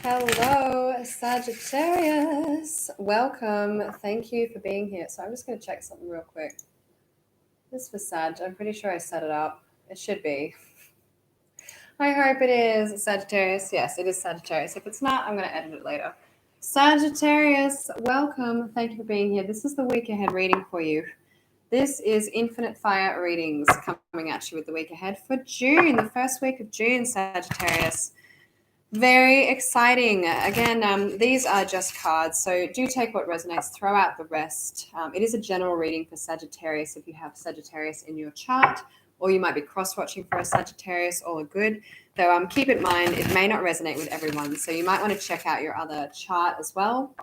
Hello, Sagittarius. Welcome. Thank you for being here. So I'm just going to check something real quick. This is for Sag. I'm pretty sure I set it up. It should be. I hope it is Sagittarius. Yes, it is Sagittarius. If it's not, I'm going to edit it later. Sagittarius, welcome. Thank you for being here. This is the week ahead reading for you. This is Infinite Fire readings coming at you with the week ahead for June, the first week of June, Sagittarius. Very exciting. Again, these are just cards, so do take what resonates, throw out the rest. It is a general reading for Sagittarius if you have Sagittarius in your chart, or you might be cross-watching for a Sagittarius, all are good. Though keep in mind, it may not resonate with everyone, so you might want to check out your other chart as well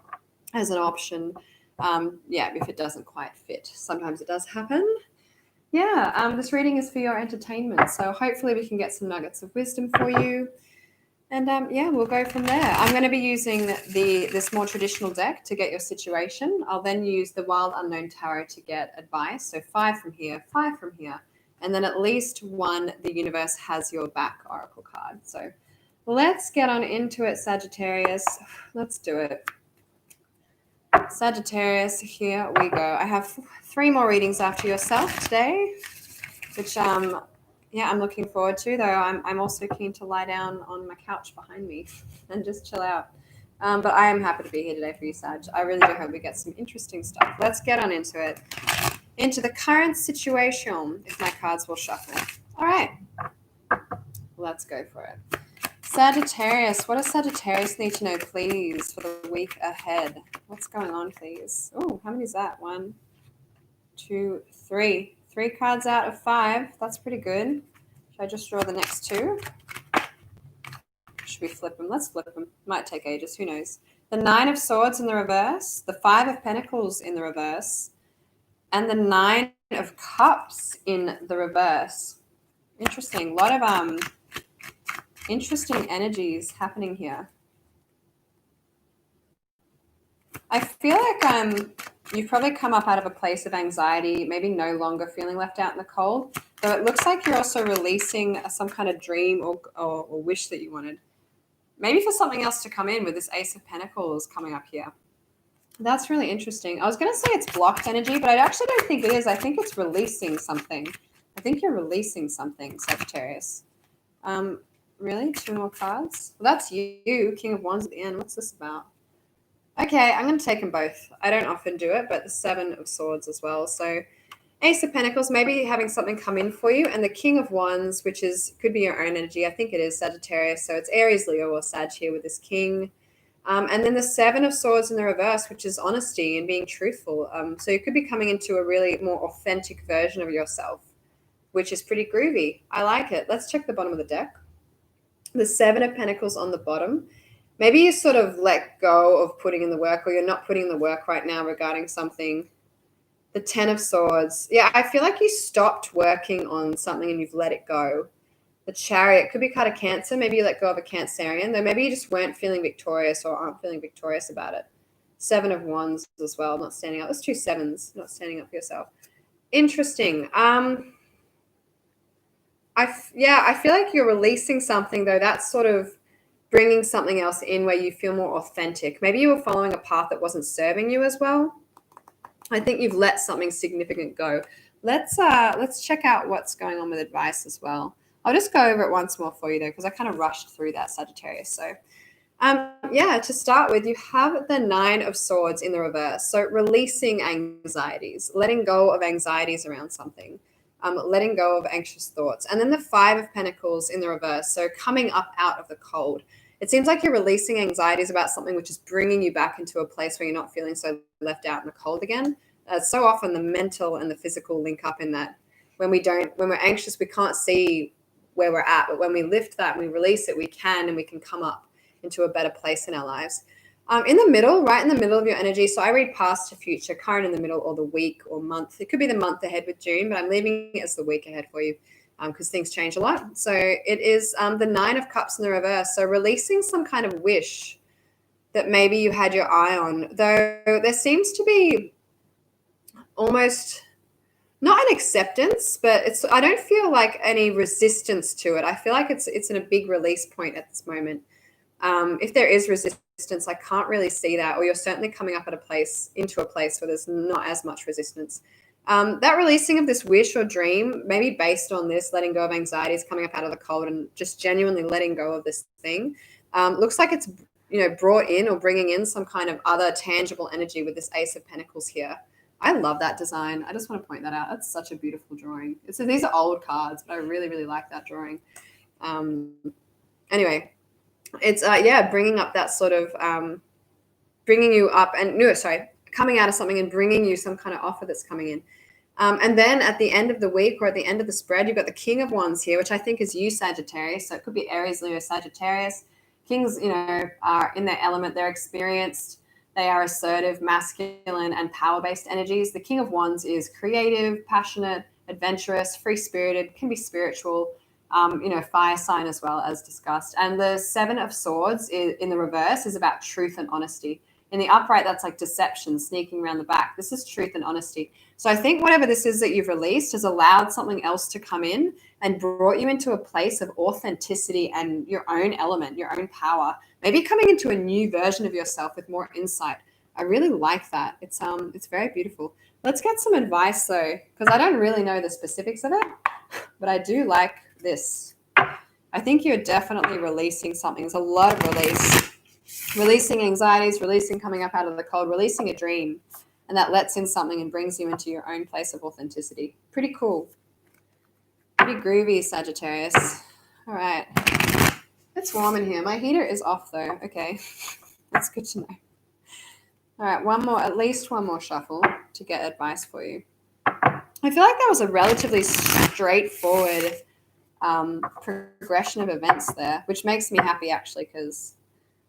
as an option. If it doesn't quite fit. Sometimes it does happen. This reading is for your entertainment, so hopefully we can get some nuggets of wisdom for you. And we'll go from there. I'm going to be using this more traditional deck to get your situation. I'll then use the Wild Unknown Tarot to get advice. So 5 from here, 5 from here. And then at least one, the universe has your back oracle card. So let's get on into it, Sagittarius. Let's do it. Sagittarius, here we go. I have 3 more readings after yourself today, which I'm looking forward to, though I'm also keen to lie down on my couch behind me and just chill out. But I am happy to be here today for you, Sag. I really do hope we get some interesting stuff. Let's get on into it. Into the current situation, if my cards will shuffle. All right. Let's go for it. Sagittarius, what does Sagittarius need to know, please, for the week ahead? What's going on, please? Oh, how many is that? 1, 2, 3. 3 cards out of 5. That's pretty good. Should I just draw the next 2? Should we flip them? Let's flip them. Might take ages. Who knows? The 9 of Swords in the reverse. The 5 of Pentacles in the reverse. And the 9 of Cups in the reverse. Interesting. A lot of interesting energies happening here. I feel like you've probably come up out of a place of anxiety, maybe no longer feeling left out in the cold, though it looks like you're also releasing some kind of dream or wish that you wanted. Maybe for something else to come in with this Ace of Pentacles coming up here. That's really interesting. I was going to say it's blocked energy, but I actually don't think it is. I think it's releasing something. I think you're releasing something, Sagittarius. Really? 2 more cards? Well, that's you, King of Wands at the end. What's this about? Okay, I'm going to take them both. I don't often do it, but the 7 of Swords as well. So Ace of Pentacles, maybe having something come in for you. And the King of Wands, which could be your own energy. I think it is Sagittarius. So it's Aries, Leo, or Sag here with this King. And then the 7 of Swords in the reverse, which is honesty and being truthful. So you could be coming into a really more authentic version of yourself, which is pretty groovy. I like it. Let's check the bottom of the deck. The 7 of Pentacles on the bottom. Maybe you sort of let go of putting in the work, or you're not putting in the work right now regarding something. The 10 of Swords. Yeah, I feel like you stopped working on something and you've let it go. The Chariot could be kind of Cancer. Maybe you let go of a Cancerian, though maybe you just weren't feeling victorious or aren't feeling victorious about it. 7 of Wands as well, not standing up. That's 2 sevens, not standing up for yourself. Interesting. I feel like you're releasing something, though. That's sort of bringing something else in where you feel more authentic. Maybe you were following a path that wasn't serving you as well. I think you've let something significant go. Let's check out what's going on with advice as well. I'll just go over it once more for you, though, because I kind of rushed through that, Sagittarius. So, to start with, you have the 9 of Swords in the reverse. So releasing anxieties, letting go of anxieties around something. Letting go of anxious thoughts. And then the 5 of Pentacles in the reverse. So coming up out of the cold. It seems like you're releasing anxieties about something, which is bringing you back into a place where you're not feeling so left out in the cold again. So often the mental and the physical link up in that. When we're anxious, we can't see where we're at. But when we lift that and we release it, we can come up into a better place in our lives. In the middle, right in the middle of your energy. So I read past to future, current in the middle, or the week or month. It could be the month ahead with June, but I'm leaving it as the week ahead for you because things change a lot. So it is the 9 of Cups in the reverse. So releasing some kind of wish that maybe you had your eye on, though there seems to be almost not an acceptance, but I don't feel like any resistance to it. I feel like it's in a big release point at this moment. If there is resistance, I can't really see that, or you're certainly coming up into a place where there's not as much resistance. That releasing of this wish or dream, maybe based on this, letting go of anxieties, coming up out of the cold, and just genuinely letting go of this thing, looks like it's brought in or bringing in some kind of other tangible energy with this Ace of Pentacles here. I love that design. I just want to point that out. That's such a beautiful drawing. These are old cards, but I really, really like that drawing. Anyway, it's bringing up that sort of bringing you up and coming out of something and bringing you some kind of offer that's coming in. And then at the end of the week or at the end of the spread, you've got the King of Wands here, which I think is you, Sagittarius. So it could be Aries, Leo, Sagittarius. Kings, are in their element. They're experienced. They are assertive, masculine, and power-based energies. The King of Wands is creative, passionate, adventurous, free-spirited, can be spiritual, fire sign as well, as discussed. And the Seven of Swords in the reverse is about truth and honesty. In the upright, that's like deception, sneaking around the back. This is truth and honesty. So I think whatever this is that you've released has allowed something else to come in and brought you into a place of authenticity and your own element, your own power, maybe coming into a new version of yourself with more insight. I really like that. It's very beautiful. Let's get some advice though, because I don't really know the specifics of it, but I do like this. I think you're definitely releasing something. There's a lot of releasing anxieties, releasing coming up out of the cold, releasing a dream, and that lets in something and brings you into your own place of authenticity. Pretty cool. Pretty groovy, Sagittarius. All right. It's warm in here. My heater is off though. Okay. That's good to know. All right, at least one more shuffle to get advice for you. I feel like that was a relatively straightforward progression of events there, which makes me happy actually, because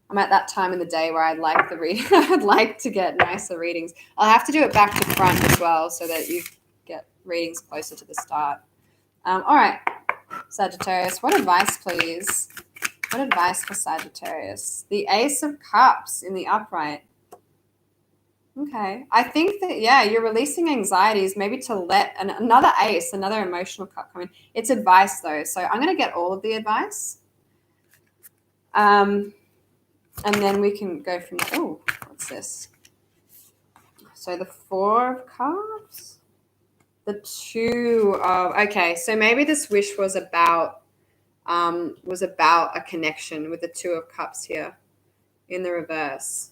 I'm at that time in the day where I'd like the reading. I'd like to get nicer readings. I'll have to do it back to front as well so that you get readings closer to the start. All right, Sagittarius, what advice, please? What advice for Sagittarius? The Ace of Cups in the upright. Okay. I think that, you're releasing anxieties maybe to let another ace, another emotional cup come in. It's advice though. So I'm going to get all of the advice. And then we can go from, what's this? So the Four of Cups, the Two of, okay. So maybe this wish was about a connection with the Two of Cups here in the reverse.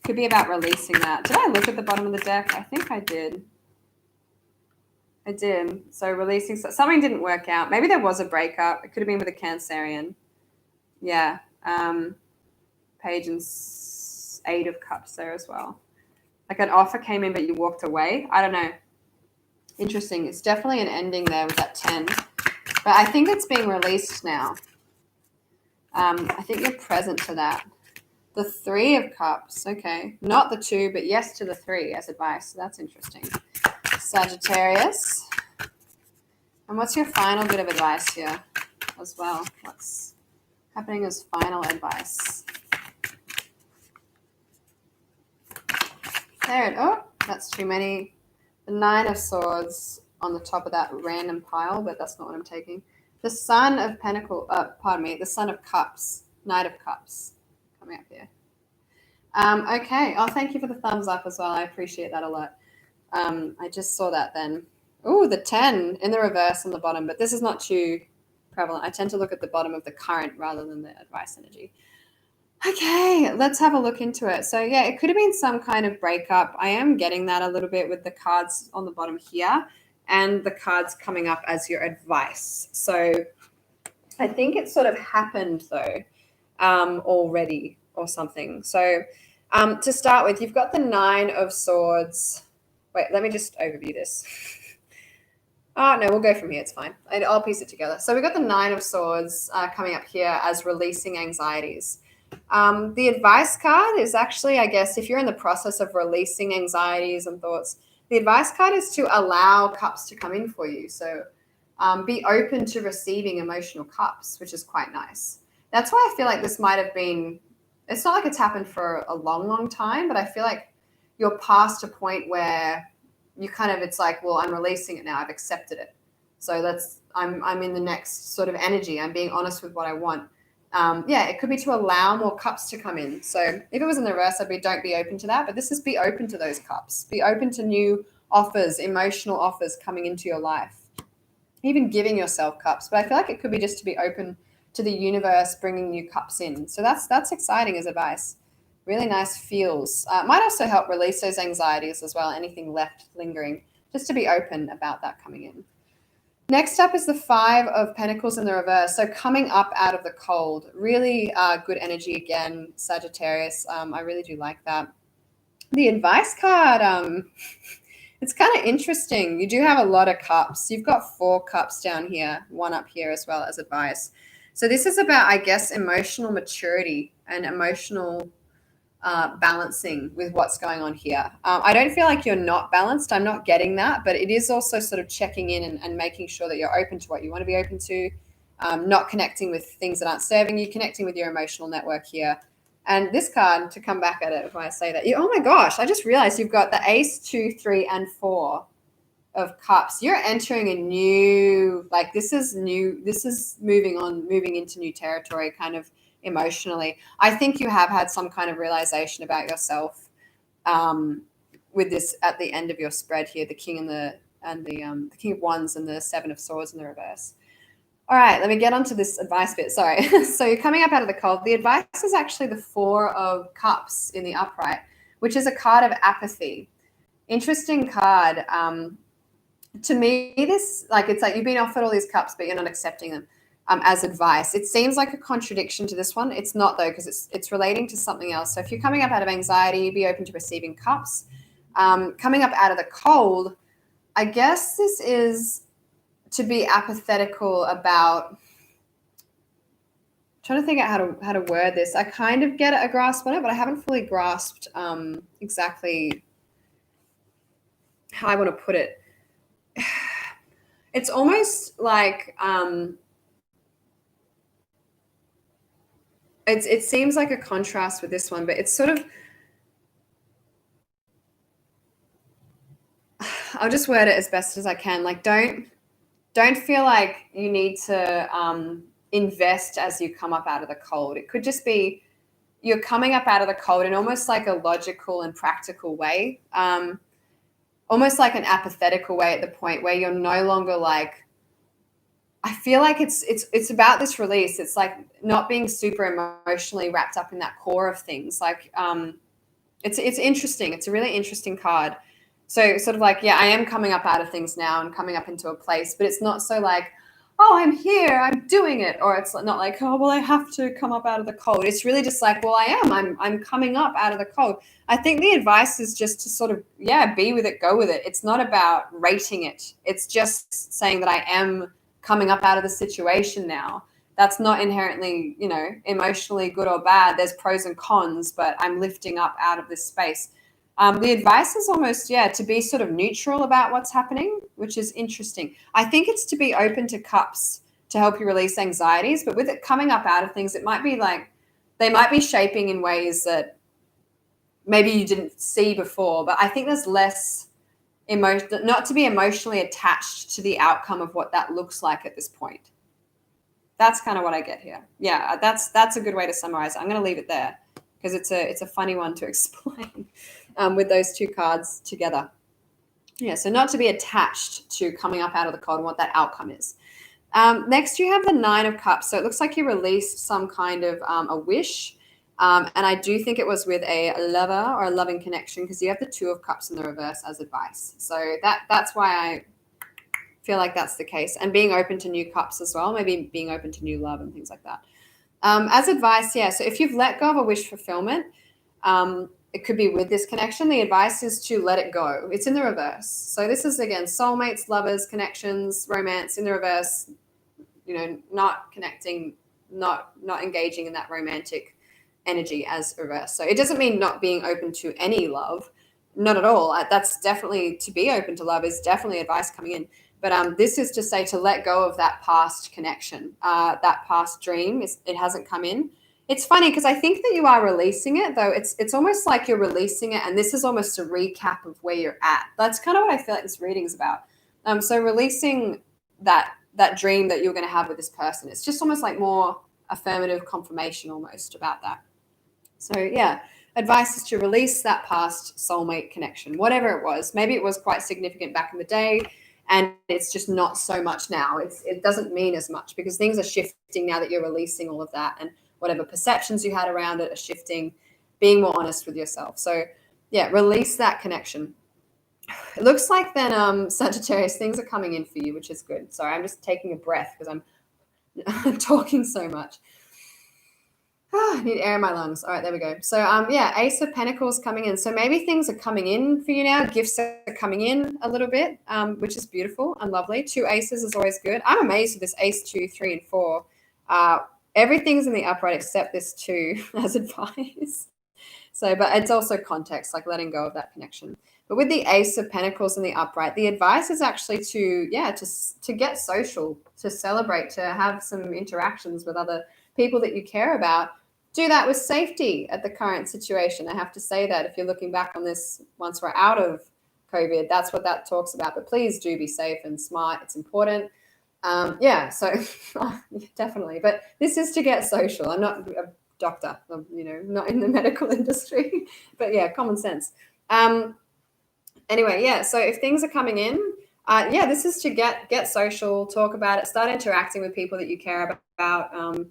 Could be about releasing that. Did I look at the bottom of the deck? I think I did. So releasing, something didn't work out. Maybe there was a breakup. It could have been with a Cancerian. Yeah. Page and Eight of Cups there as well. Like an offer came in, but you walked away. I don't know. Interesting. It's definitely an ending there with that 10. But I think it's being released now. I think you're present to that. The Three of Cups. Okay. Not the Two, but yes to the Three as advice. So that's interesting. Sagittarius. And what's your final bit of advice here as well? What's happening as final advice? That's too many. The Nine of Swords on the top of that random pile, but that's not what I'm taking. The Son of Pentacles, the Son of Cups, Knight of Cups coming up here. Okay. Oh, thank you for the thumbs up as well. I appreciate that a lot. I just saw that then. Oh, the 10 in the reverse on the bottom, but this is not too prevalent. I tend to look at the bottom of the current rather than the advice energy. Okay, let's have a look into it. So yeah, it could have been some kind of breakup. I am getting that a little bit with the cards on the bottom here and the cards coming up as your advice. So I think it sort of happened though already or something. So to start with, you've got the Nine of Swords. Wait, let me just overview this. Oh, no, we'll go from here. It's fine. I'll piece it together. So we've got the Nine of Swords coming up here as releasing anxieties. The advice card is actually, I guess, if you're in the process of releasing anxieties and thoughts, the advice card is to allow cups to come in for you. So be open to receiving emotional cups, which is quite nice. That's why I feel like this might have been, it's not like it's happened for a long, long time, but I feel like you're past a point where you kind of, it's like, well, I'm releasing it now. I've accepted it. So I'm in the next sort of energy. I'm being honest with what I want. Yeah, it could be to allow more cups to come in. So if it was in the reverse, I'd be don't be open to that. But this is be open to those cups. Be open to new offers, emotional offers coming into your life. Even giving yourself cups. But I feel like it could be just to be open to the universe bringing new cups in. So that's exciting as advice. Really nice feels. Might also help release those anxieties as well, anything left lingering, just to be open about that coming in. Next up is the Five of Pentacles in the reverse. So coming up out of the cold, really good energy again, Sagittarius. I really do like that. The advice card, it's kind of interesting. You do have a lot of cups. You've got 4 cups down here, 1 up here as well as advice. So this is about, I guess, emotional maturity and emotional balancing with what's going on here. I don't feel like you're not balanced. I'm not getting that, but it is also sort of checking in and making sure that you're open to what you want to be open to, not connecting with things that aren't serving you, connecting with your emotional network here. And this card, to come back at it, if I say that, oh my gosh, I just realized you've got the Ace, 2, 3, and 4 of Cups. You're entering a new, like this is new, this is moving into new territory kind of emotionally. I think you have had some kind of realization about yourself with this at the end of your spread here, the King and the King of Wands and the 7 of Swords in the reverse. All right, let me get onto this advice bit. Sorry. So you're coming up out of the cold. The advice is actually the 4 of Cups in the upright, which is a card of apathy. Interesting card. To me, this, like, it's like you've been offered all these cups, but you're not accepting them as advice. It seems like a contradiction to this one. It's not, though, because it's relating to something else. So if you're coming up out of anxiety, be open to receiving cups. Coming up out of the cold, I guess this is to be apathetical about, I'm trying to think out how to word this. I kind of get a grasp on it, but I haven't fully grasped exactly how I want to put it. It's almost like it seems like a contrast with this one, but it's sort of, I'll just word it as best as I can. Like, don't feel like you need to invest as you come up out of the cold. It could just be you're coming up out of the cold in almost like a logical and practical way, almost like an apathetical way at the point where you're no longer like, I feel like it's about this release. It's like not being super emotionally wrapped up in that core of things. Like it's interesting. It's a really interesting card. So sort of like, yeah, I am coming up out of things now and coming up into a place, but it's not so like, oh, I'm here, I'm doing it. Or it's not like, oh, well, I have to come up out of the cold. It's really just like, well, I'm coming up out of the cold. I think the advice is just to sort of, yeah, be with it, go with it. It's not about rating it. It's just saying that I am coming up out of the situation now. That's not inherently, emotionally good or bad. There's pros and cons, but I'm lifting up out of this space. The advice is almost, to be sort of neutral about what's happening, which is interesting. I think it's to be open to cups to help you release anxieties, but with it coming up out of things, it might be like they might be shaping in ways that maybe you didn't see before. But I think there's less emotion, not to be emotionally attached to the outcome of what that looks like at this point. That's kind of what I get here. Yeah, that's a good way to summarize it. I'm going to leave it there because it's a funny one to explain with those 2 cards together. Yeah, so not to be attached to coming up out of the cold and what that outcome is. Next, you have the 9 of Cups. So it looks like you released some kind of a wish. And I do think it was with a lover or a loving connection because you have the 2 of Cups in the reverse as advice. So that's why I feel like that's the case. And being open to new cups as well, maybe being open to new love and things like that. As advice, so if you've let go of a wish fulfillment, it could be with this connection. The advice is to let it go. It's in the reverse. So this is, again, soulmates, lovers, connections, romance in the reverse, not connecting, not engaging in that romantic energy as reverse. So it doesn't mean not being open to any love, not at all. That's definitely, to be open to love is definitely advice coming in. But this is to say to let go of that past connection, that past dream. It hasn't come in. It's funny because I think that you are releasing it, though. It's almost like you're releasing it, and this is almost a recap of where you're at. That's kind of what I feel like this reading is about. So releasing that dream that you're going to have with this person. It's just almost like more affirmative confirmation almost about that. So yeah, advice is to release that past soulmate connection, whatever it was. Maybe it was quite significant back in the day and it's just not so much now. It doesn't mean as much because things are shifting now that you're releasing all of that, and whatever perceptions you had around it are shifting, being more honest with yourself. So yeah, release that connection. It looks like then Sagittarius, things are coming in for you, which is good. Sorry, I'm just taking a breath because I'm talking so much. I need air in my lungs. All right, there we go. So yeah, Ace of Pentacles coming in. So maybe things are coming in for you now. Gifts are coming in a little bit, which is beautiful and lovely. 2 aces is always good. I'm amazed with this Ace, 2, 3, and 4. Everything's in the upright except this 2 as advice. So, but it's also context, like letting go of that connection. But with the Ace of Pentacles in the upright, the advice is actually to get social, to celebrate, to have some interactions with other people that you care about. Do that with safety at the current situation. I have to say that if you're looking back on this once we're out of COVID, that's what that talks about. But please do be safe and smart. It's important. Yeah, so definitely. But this is to get social. I'm not a doctor, not in the medical industry, but yeah, common sense. Anyway, yeah, so if things are coming in, yeah, this is to get social, talk about it, start interacting with people that you care about.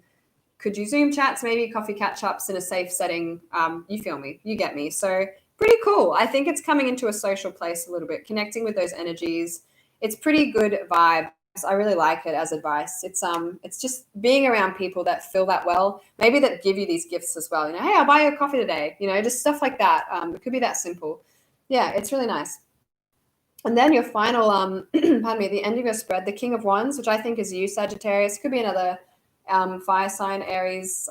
Could you Zoom chats, maybe coffee catch-ups in a safe setting? You feel me, you get me. So pretty cool. I think it's coming into a social place a little bit, connecting with those energies. It's pretty good vibes. I really like it as advice. It's just being around people that feel that well, maybe that give you these gifts as well. Hey, I'll buy you a coffee today. Just stuff like that. It could be that simple. Yeah, it's really nice. And then your final, pardon me, the end of your spread, the King of Wands, which I think is you, Sagittarius. Could be another fire sign, Aries,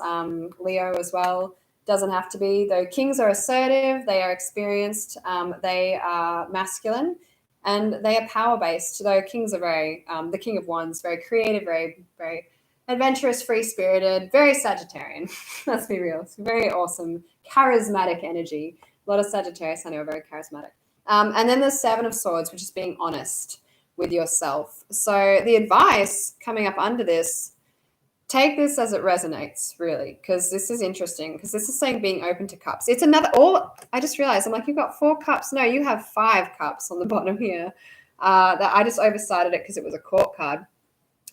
Leo as well. Doesn't have to be, though. Kings are assertive, they are experienced, they are masculine, and they are power-based, though kings are very, the King of Wands, very creative, very, very adventurous, free-spirited, very Sagittarian. Let's be real. It's very awesome, charismatic energy. A lot of Sagittarius I know are very charismatic. And then the 7 of Swords, which is being honest with yourself. So the advice coming up under this, take this as it resonates, really, because this is interesting, because this is saying being open to cups. It's another, I just realized, I'm like, you've got 4 cups. No, you have 5 cups on the bottom here. That I just oversighted it because it was a court card.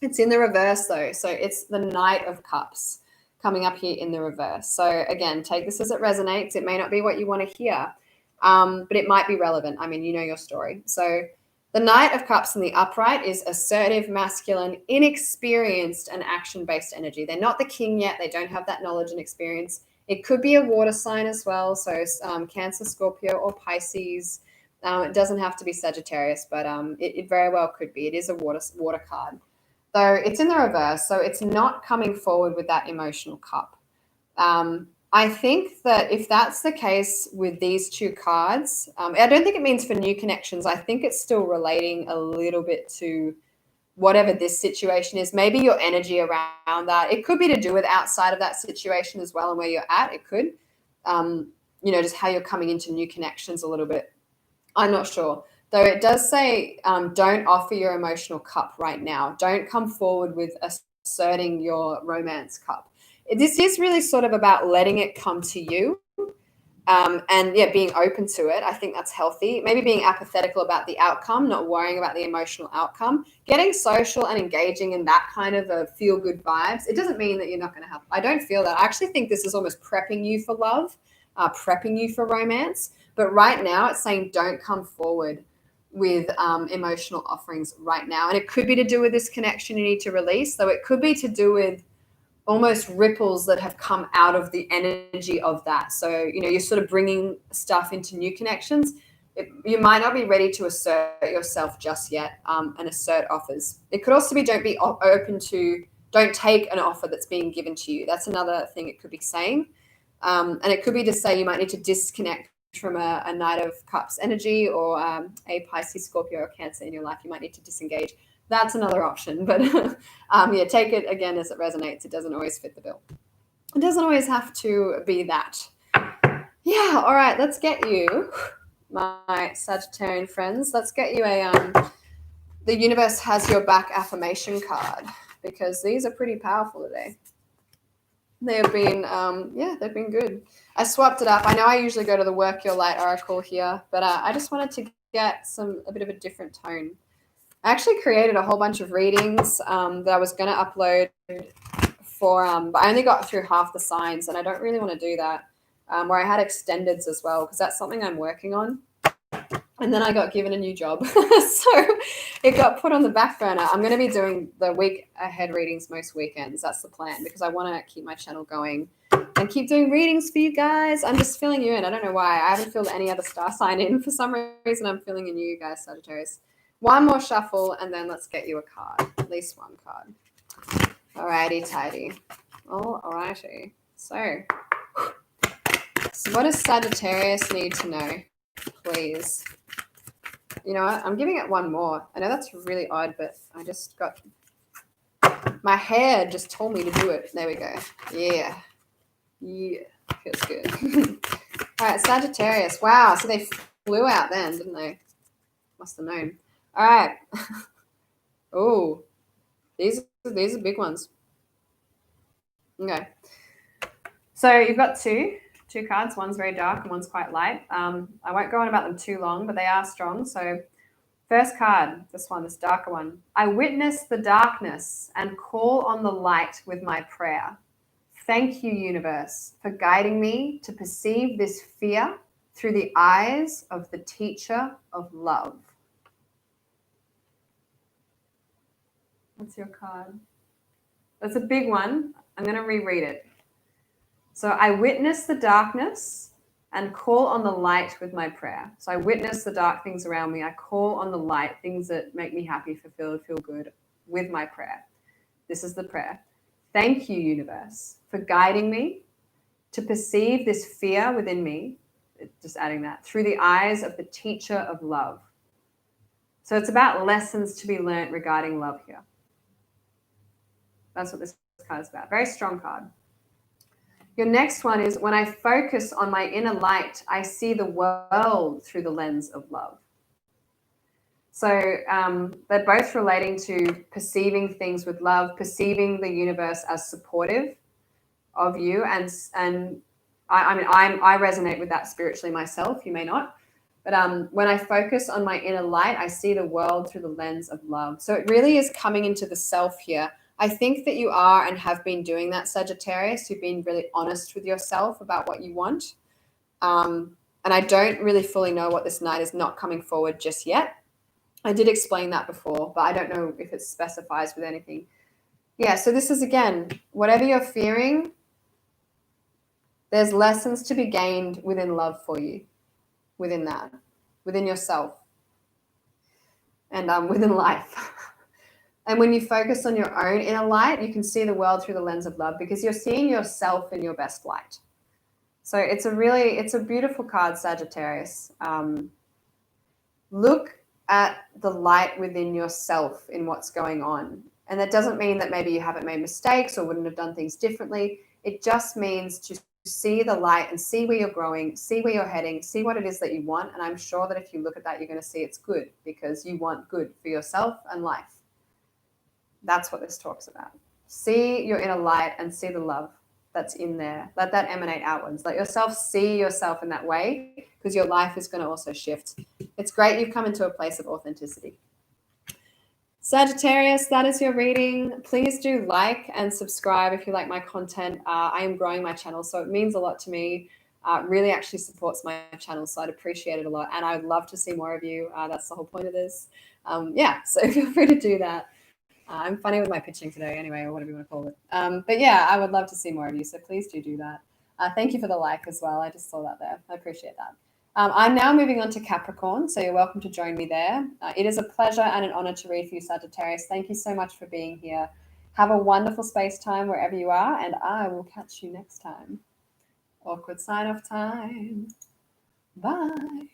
It's in the reverse, though. So it's the Knight of Cups coming up here in the reverse. So again, take this as it resonates. It may not be what you want to hear, but it might be relevant. I mean, you know your story. So the Knight of Cups in the upright is assertive, masculine, inexperienced, and action-based energy. They're not the king yet. They don't have that knowledge and experience. It could be a water sign as well. So Cancer, Scorpio, or Pisces. It doesn't have to be Sagittarius, but it very well could be. It is a water card. Though it's in the reverse, so it's not coming forward with that emotional cup. I think that if that's the case with these 2 cards, I don't think it means for new connections. I think it's still relating a little bit to whatever this situation is. Maybe your energy around that. It could be to do with outside of that situation as well and where you're at. It could, just how you're coming into new connections a little bit. I'm not sure. Though it does say don't offer your emotional cup right now. Don't come forward with asserting your romance cup. This is really sort of about letting it come to you and, yeah, being open to it. I think that's healthy. Maybe being apathetical about the outcome, not worrying about the emotional outcome. Getting social and engaging in that kind of a feel-good vibes. It doesn't mean that you're not going to have – I don't feel that. I actually think this is almost prepping you for love, prepping you for romance. But right now it's saying don't come forward with emotional offerings right now. And it could be to do with this connection you need to release, though it could be to do with almost ripples that have come out of the energy of that. So, you're sort of bringing stuff into new connections. You might not be ready to assert yourself just yet and assert offers. It could also be don't take an offer that's being given to you. That's another thing it could be saying. And it could be to say you might need to disconnect from a Knight of Cups energy or a Pisces, Scorpio, or Cancer in your life. You might need to disengage. That's another option. But yeah, take it again as it resonates. It doesn't always fit the bill. It doesn't always have to be that. Yeah, all right, let's get you, my Sagittarian friends, let's get you the universe has your back affirmation card, because these are pretty powerful today. They have been, they've been good. I swapped it up. I know I usually go to the Work Your Light Oracle here, but I just wanted to get a bit of a different tone. I actually created a whole bunch of readings that I was going to upload for, but I only got through half the signs, and I don't really want to do that. Where I had extendeds as well, because that's something I'm working on. And then I got given a new job, so it got put on the back burner. I'm going to be doing the week ahead readings most weekends. That's the plan, because I want to keep my channel going and keep doing readings for you guys. I'm just filling you in. I don't know why. I haven't filled any other star sign in. For some reason, I'm filling in you guys, Sagittarius. One more shuffle, and then let's get you a card. At least one card. Alrighty, tidy. Alrighty. So what does Sagittarius need to know, please? You know what? I'm giving it one more. I know that's really odd, but I just got... My hair just told me to do it. There we go. Yeah. Yeah. Feels good. All right, Sagittarius. Wow. So they flew out then, didn't they? Must have known. All right. Oh, these are big ones. Okay. So you've got two cards. One's very dark and one's quite light. I won't go on about them too long, but they are strong. So first card, this darker one. I witness the darkness and call on the light with my prayer. Thank you, universe, for guiding me to perceive this fear through the eyes of the teacher of love. That's your card. That's a big one. I'm going to reread it. So I witness the darkness and call on the light with my prayer. So I witness the dark things around me. I call on the light, things that make me happy, fulfilled, feel good, with my prayer. This is the prayer. Thank you, universe, for guiding me to perceive this fear within me, just adding that, through the eyes of the teacher of love. So it's about lessons to be learnt regarding love here. That's what this card is about. Very strong card. Your next one is, when I focus on my inner light, I see the world through the lens of love. So they're both relating to perceiving things with love, perceiving the universe as supportive of you. And I resonate with that spiritually myself. You may not. But when I focus on my inner light, I see the world through the lens of love. So it really is coming into the self here. I think that you are and have been doing that, Sagittarius. You've been really honest with yourself about what you want. And I don't really fully know what this Knight is not coming forward just yet. I did explain that before, but I don't know if it specifies with anything. Yeah, so this is, again, whatever you're fearing, there's lessons to be gained within love for you, within that, within yourself, and within life. And when you focus on your own inner light, you can see the world through the lens of love, because you're seeing yourself in your best light. So it's a beautiful card, Sagittarius. Look at the light within yourself in what's going on. And that doesn't mean that maybe you haven't made mistakes or wouldn't have done things differently. It just means to see the light and see where you're growing, see where you're heading, see what it is that you want. And I'm sure that if you look at that, you're going to see it's good, because you want good for yourself and life. That's what this talks about. See your inner light and see the love that's in there. Let that emanate outwards. Let yourself see yourself in that way, because your life is going to also shift. It's great you've come into a place of authenticity. Sagittarius, that is your reading. Please do like and subscribe if you like my content. I am growing my channel, so it means a lot to me. It really actually supports my channel, so I'd appreciate it a lot. And I would love to see more of you. That's the whole point of this. So feel free to do that. I'm funny with my pitching today anyway, or whatever you want to call it. But yeah, I would love to see more of you, so please do that. Thank you for the like as well. I just saw that there. I appreciate that. I'm now moving on to Capricorn, so you're welcome to join me there. It is a pleasure and an honor to read for you, Sagittarius. Thank you so much for being here. Have a wonderful space time wherever you are, and I will catch you next time. Awkward sign off time. Bye.